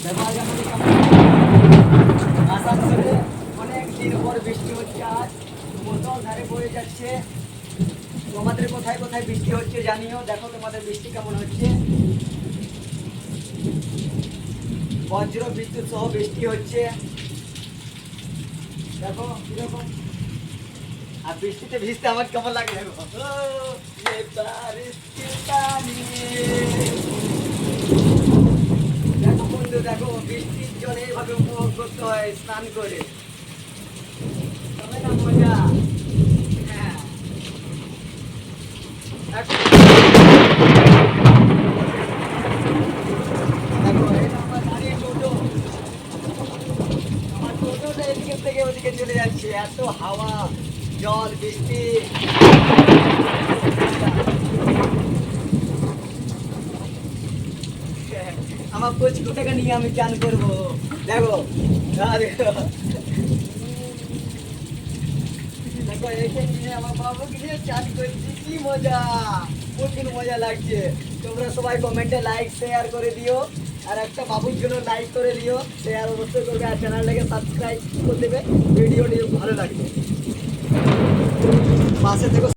দেখো আজ আমাদের আসানসোলে অনেক দিন পর বৃষ্টি হচ্ছে। আজ মোটর ধারে বয়ে যাচ্ছে। তোমাদের কোথায় কোথায় বৃষ্টি হচ্ছে জানিও। দেখো তোমাদের বৃষ্টি কেমন হচ্ছে। বজ্র বিদ্যুৎ সহ বৃষ্টি হচ্ছে। দেখো কিরকম। আর বৃষ্টিতে ভিজতে আমার কেমন লাগে দেখো। দেখো বন্ধু, দেখো বৃষ্টির জলে এভাবে উপভোগ করতে হয় স্নান করে। তবে না মজা। হ্যাঁ, দেখো দেখো এটা আমার গাড়ির টোটো। আমার টোটোটা এদিকে থেকে ওদিকে চলে যাচ্ছে। এত হাওয়া, জল, বৃষ্টি। আমার পঁচিশ টাকা নিয়ে আমি চান করবো। দেখো দেখো দেখো একে নিয়ে আমার বাবুকে নিয়ে চান করছি। কি মজা, প্রচুর মজা লাগছে। তোমরা সবাই কমেন্টে লাইক শেয়ার করে দিও। আর একটা বাবুর জন্য লাইক করে দিও, শেয়ার অবশ্যই করবে। আর চ্যানেলটাকে সাবস্ক্রাইব করে দেবে। ভিডিওটি ভালো লাগবে পাশে থেকে